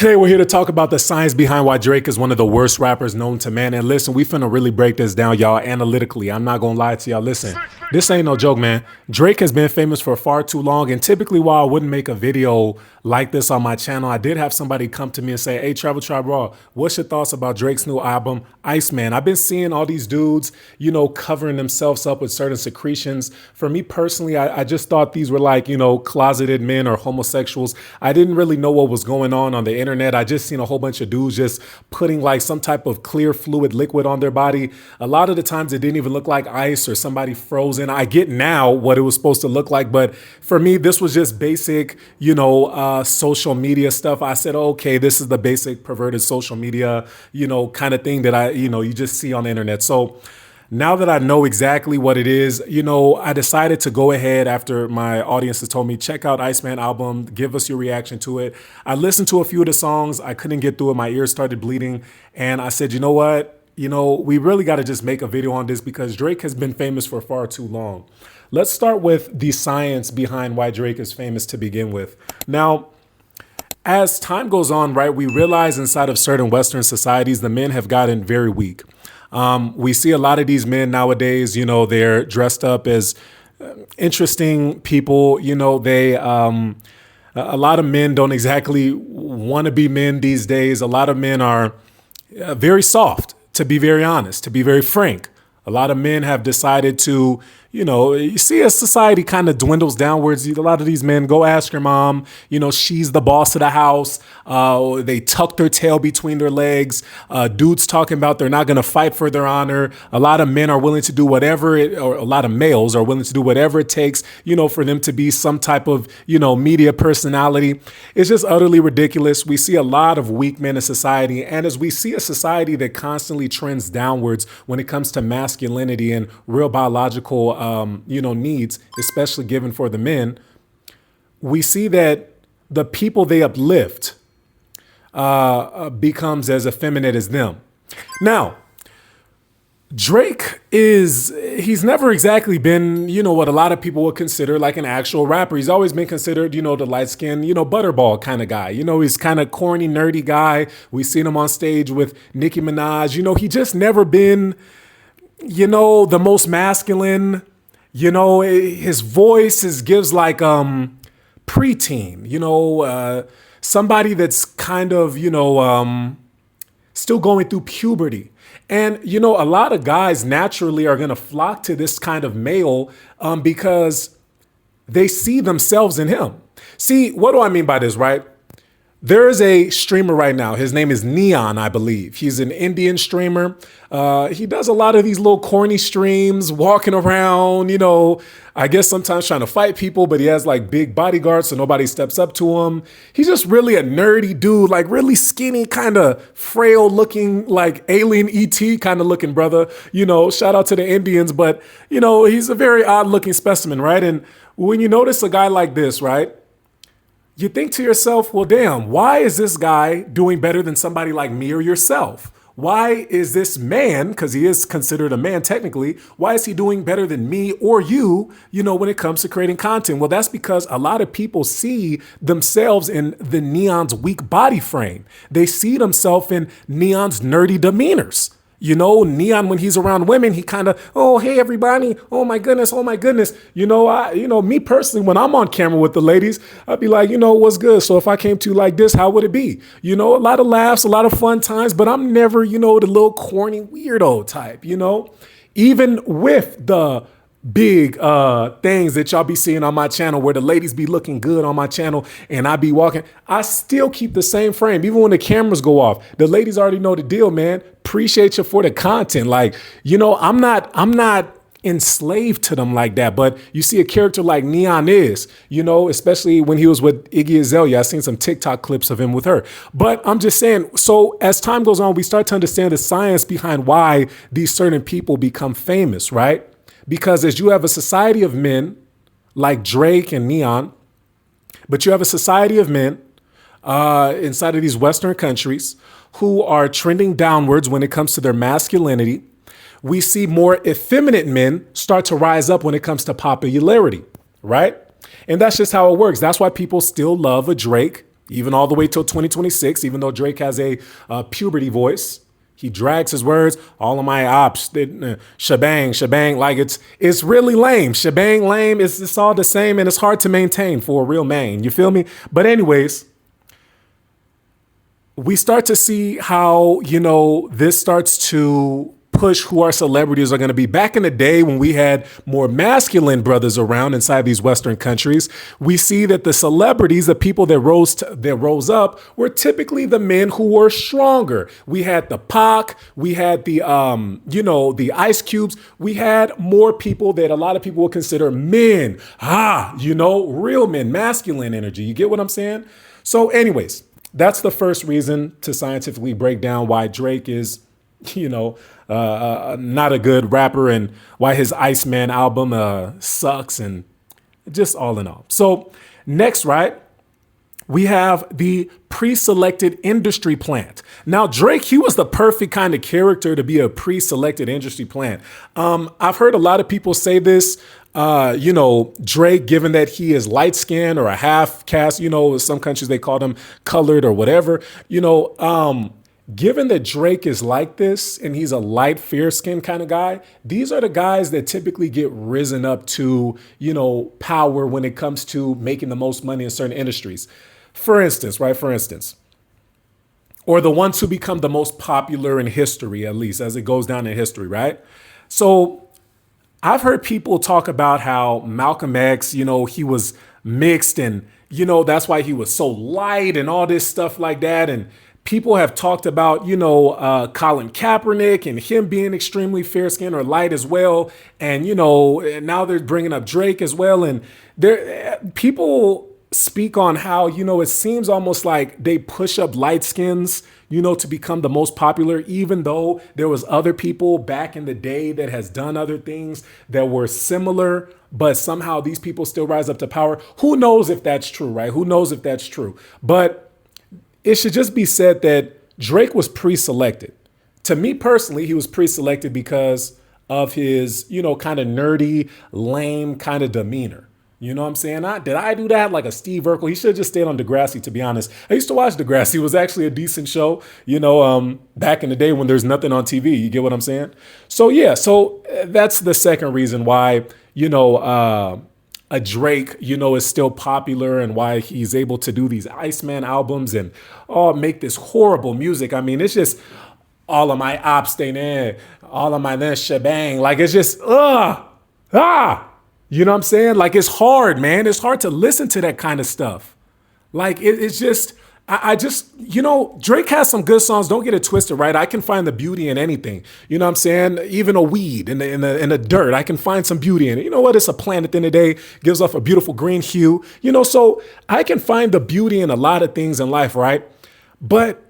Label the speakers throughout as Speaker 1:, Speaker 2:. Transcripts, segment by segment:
Speaker 1: Today we're here to talk about the science behind why Drake is one of the worst rappers known to man. And listen, we finna really break this down, y'all, analytically. I'm not gonna lie to y'all. Listen, this ain't no joke, man. Drake has been famous for far too long. And typically, while I wouldn't make a video like this on my channel, I did have somebody come to me and say, hey, Traveltriberaw, what's your thoughts about Drake's new album, Iceman? I've been seeing all these dudes, covering themselves up with certain secretions. For me personally, I just thought these were like, closeted men or homosexuals. I didn't really know what was going on the internet. I just seen a whole bunch of dudes just putting like some type of clear fluid liquid on their body. A lot of the times it didn't even look like ice or somebody frozen. I get now what it was supposed to look like, but for me, this was just basic, social media stuff. I said, okay, this is the basic perverted social media, kind of thing that you just see on the internet. So now that I know exactly what it is, I decided to go ahead after my audience has told me, check out Iceman album, give us your reaction to it. I listened to a few of the songs. I couldn't get through it. My ears started bleeding. And I said, you know what? We really got to just make a video on this because Drake has been famous for far too long. Let's start with the science behind why Drake is famous to begin with. Now, as time goes on, right, we realize inside of certain Western societies, the men have gotten very weak. We see a lot of these men nowadays, they're dressed up as interesting people. A lot of men don't exactly want to be men these days. A lot of men are very soft, to be very honest, to be very frank. A lot of men have decided to, you see as society kind of dwindles downwards. A lot of these men, go ask your mom, she's the boss of the house. They tuck their tail between their legs. Dudes talking about they're not going to fight for their honor. A lot of men are willing to do whatever or a lot of males are willing to do whatever it takes, for them to be some type of, media personality. It's just utterly ridiculous. We see a lot of weak men in society. And as we see a society that constantly trends downwards when it comes to masculinity and real biological needs, especially given for the men, we see that the people they uplift becomes as effeminate as them. Now, Drake he's never exactly been, what a lot of people would consider like an actual rapper. He's always been considered, the light-skinned, butterball kind of guy. He's kind of corny, nerdy guy. We've seen him on stage with Nicki Minaj. He just never been, the most masculine. His voice gives like preteen, somebody that's kind of, still going through puberty. And, a lot of guys naturally are going to flock to this kind of male because they see themselves in him. See, what do I mean by this, right? There is a streamer right now. His name is Neon, I believe. He's an Indian streamer. He does a lot of these little corny streams, walking around, I guess sometimes trying to fight people, but he has like big bodyguards so nobody steps up to him. He's just really a nerdy dude, like really skinny, kind of frail looking, like alien ET kind of looking brother. Shout out to the Indians, but, he's a very odd looking specimen, right? And when you notice a guy like this, right? You think to yourself, well, damn, why is this guy doing better than somebody like me or yourself? Why is this man, because he is considered a man technically, why is he doing better than me or you, when it comes to creating content? Well, that's because a lot of people see themselves in the Neon's weak body frame. They see themselves in Neon's nerdy demeanors. Neon, when he's around women, he kind of, oh, hey, everybody. Oh, my goodness. Oh, my goodness. Me personally, when I'm on camera with the ladies, I'd be like, what's good? So if I came to you like this, how would it be? A lot of laughs, a lot of fun times, but I'm never, the little corny weirdo type, even with the big things that y'all be seeing on my channel where the ladies be looking good on my channel and I be walking, I still keep the same frame. Even when the cameras go off, the ladies already know the deal, man. Appreciate you for the content. Like, I'm not enslaved to them like that. But you see a character like Neon is, especially when he was with Iggy Azalea. I've seen some TikTok clips of him with her. But I'm just saying, so as time goes on, we start to understand the science behind why these certain people become famous, right? Because as you have a society of men like Drake and Neon, but you have a society of men inside of these Western countries who are trending downwards when it comes to their masculinity. We see more effeminate men start to rise up when it comes to popularity, right? And that's just how it works. That's why people still love a Drake. even all the way till 2026, even though Drake has a puberty voice. He drags his words, all of my ops, shebang, shebang, like it's really lame. Shebang, lame, it's all the same and it's hard to maintain for a real man. You feel me? But anyways, we start to see how, this starts to push who our celebrities are going to be. Back in the day when we had more masculine brothers around inside these Western countries, we see that the celebrities, the people that rose up, were typically the men who were stronger. We had the Pac, we had the the Ice Cubes. We had more people that a lot of people would consider men. Real men, masculine energy. You get what I'm saying? So anyways, that's the first reason to scientifically break down why Drake is, not a good rapper and why his Iceman album sucks and just all in all. So next, right, we have the pre-selected industry plant. Now, Drake, he was the perfect kind of character to be a pre-selected industry plant. I've heard a lot of people say this, Drake, given that he is light skinned or a half caste, some countries they call them colored or whatever, given that Drake is like this and he's a light, fair-skinned kind of guy, these are the guys that typically get risen up to, power when it comes to making the most money in certain industries. For instance, or the ones who become the most popular in history, at least as it goes down in history, right? So I've heard people talk about how Malcolm X, he was mixed and, that's why he was so light and all this stuff like that. And people have talked about, Colin Kaepernick and him being extremely fair-skinned or light as well. And, now they're bringing up Drake as well. And people speak on how, it seems almost like they push up light skins, to become the most popular, even though there was other people back in the day that has done other things that were similar, but somehow these people still rise up to power. Who knows if that's true, right? Who knows if that's true? But it should just be said that Drake was pre-selected. To me personally, he was pre-selected because of his, kind of nerdy, lame kind of demeanor. You know what I'm saying? Did I do that like a Steve Urkel? He should have just stayed on Degrassi, to be honest. I used to watch Degrassi. It was actually a decent show, back in the day when there's nothing on TV. You get what I'm saying? So, yeah, that's the second reason why, a Drake, is still popular and why he's able to do these Iceman albums and make this horrible music. I mean, it's just all of my ops staying in, all of my then shebang. Like, it's just, you know what I'm saying? Like, it's hard, man. It's hard to listen to that kind of stuff. Like, it's just, I just, Drake has some good songs. Don't get it twisted, right? I can find the beauty in anything. You know what I'm saying? Even a weed in the dirt, I can find some beauty in it. You know what? It's a plant at the end of the day, gives off a beautiful green hue. So I can find the beauty in a lot of things in life, right? But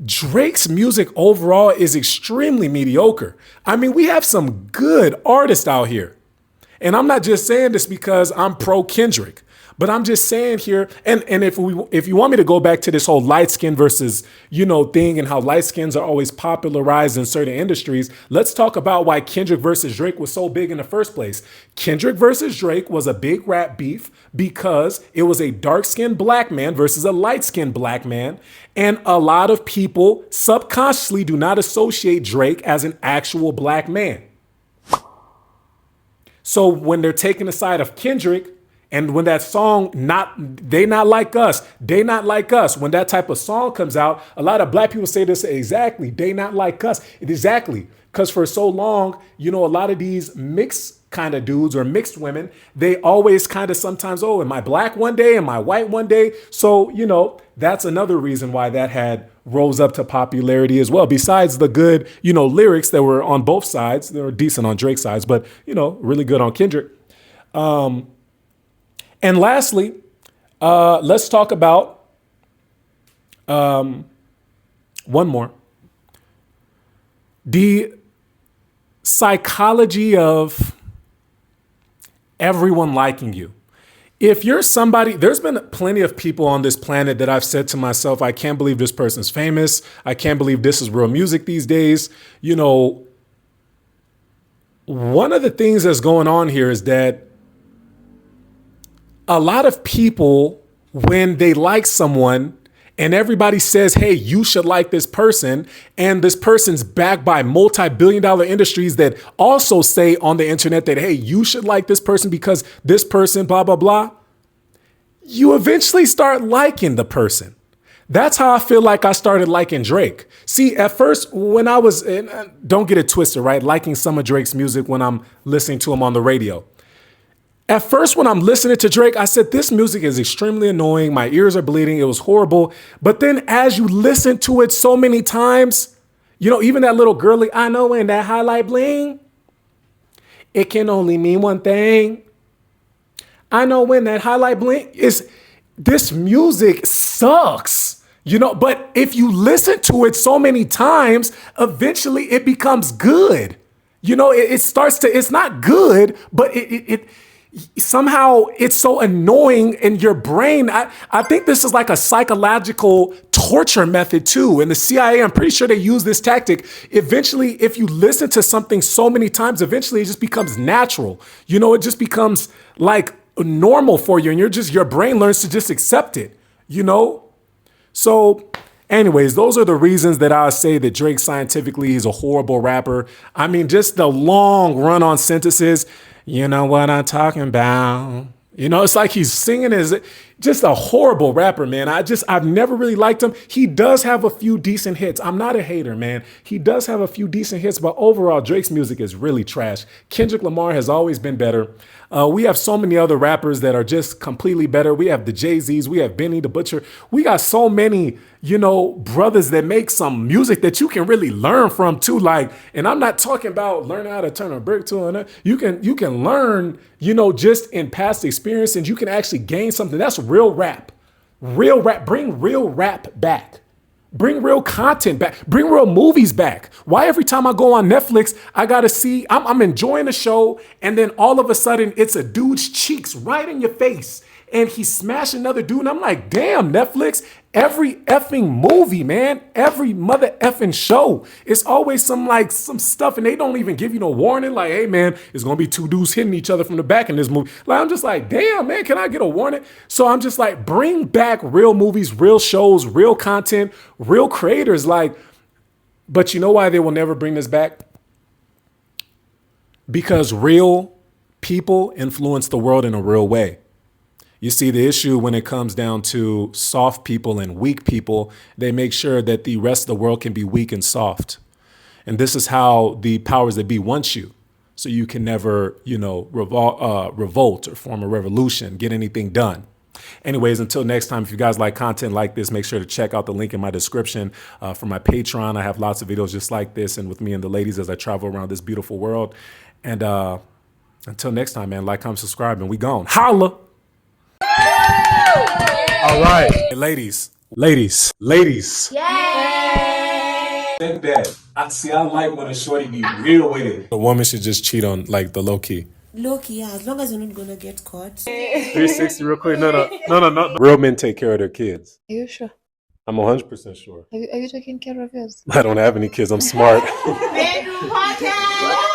Speaker 1: Drake's music overall is extremely mediocre. I mean, we have some good artists out here. And I'm not just saying this because I'm pro Kendrick, but I'm just saying here, and if you want me to go back to this whole light skin versus, thing and how light skins are always popularized in certain industries, let's talk about why Kendrick versus Drake was so big in the first place. Kendrick versus Drake was a big rap beef because it was a dark-skinned black man versus a light-skinned black man. And a lot of people subconsciously do not associate Drake as an actual black man. So when they're taking the side of Kendrick, and when that song, they not like us, when that type of song comes out, a lot of black people say this exactly, they not like us. Exactly. Because for so long, a lot of these mixed kind of dudes or mixed women, they always kind of sometimes, am I black one day? Am I white one day? So, that's another reason why that had rose up to popularity as well. Besides the good, lyrics that were on both sides, they were decent on Drake's sides, but, really good on Kendrick. And lastly, let's talk about one more. The psychology of everyone liking you. If you're somebody, there's been plenty of people on this planet that I've said to myself, I can't believe this person's famous. I can't believe this is real music these days. One of the things that's going on here is that a lot of people when they like someone and everybody says, hey, you should like this person, and this person's backed by multi-billion-dollar industries that also say on the internet that, hey, you should like this person because this person, blah, blah, blah, you eventually start liking the person. That's how I feel like I started liking Drake. See, at first, when I was, and don't get it twisted, right? Liking some of Drake's music when I'm listening to him on the radio. At first, when I'm listening to Drake, I said, this music is extremely annoying. My ears are bleeding. It was horrible. But then as you listen to it so many times, you know, even that little girly, I know when that highlight bling, it can only mean one thing. I know when that highlight bling is, this music sucks, you know, but if you listen to it so many times, eventually it becomes good. You know, it starts to, it's not good, but it somehow it's so annoying in your brain. I think this is like a psychological torture method too. And the CIA, I'm pretty sure they use this tactic. Eventually, if you listen to something so many times, eventually it just becomes natural. You know, it just becomes like normal for you, and your brain learns to just accept it, you know? So anyways, those are the reasons that I say that Drake scientifically is a horrible rapper. I mean, just the long run-on sentences. You know what I'm talking about? You know, it's like he's singing just a horrible rapper, man. I've never really liked him. He does have a few decent hits. I'm not a hater, man. He does have a few decent hits, but overall, Drake's music is really trash. Kendrick Lamar has always been better. We have so many other rappers that are just completely better. We have the Jay-Z's, we have Benny the Butcher. We got so many, you know, brothers that make some music that you can really learn from too. Like, and I'm not talking about learning how to turn a brick to another. You can learn, you know, just in past experience, and you can actually gain something. That's real rap. Real rap. Bring real rap back. Bring real content back. Bring real movies back. Why every time I go on Netflix, I gotta see, I'm enjoying the show, and then all of a sudden it's a dude's cheeks right in your face, and he's smashing another dude, and I'm like, damn, Netflix, every effing movie, man, every mother effing show, it's always some stuff, and they don't even give you no warning, like, hey, man, it's gonna be two dudes hitting each other from the back in this movie. Like, I'm just like, damn, man, can I get a warning? So I'm just like, bring back real movies, real shows, real content, real creators, like, but you know why they will never bring this back? Because real people influence the world in a real way. You see, the issue when it comes down to soft people and weak people, they make sure that the rest of the world can be weak and soft. And this is how the powers that be want you. So you can never, you know, revolt or form a revolution, get anything done. Anyways, until next time, if you guys like content like this, make sure to check out the link in my description for my Patreon. I have lots of videos just like this and with me and the ladies as I travel around this beautiful world. And until next time, man, like, comment, subscribe, and we gone. Holla! All right. Hey, ladies.
Speaker 2: Yay!
Speaker 1: Think that. I like when a shorty be real with it. A woman should just cheat on, like, the low key.
Speaker 2: Low key, yeah, as long as you're not gonna get caught.
Speaker 1: 360 real quick. No. Real men take care of their kids.
Speaker 3: Are you sure?
Speaker 1: I'm 100% sure.
Speaker 3: Are you taking care of yours?
Speaker 1: I don't have any kids. I'm smart.
Speaker 2: Bedroom podcast!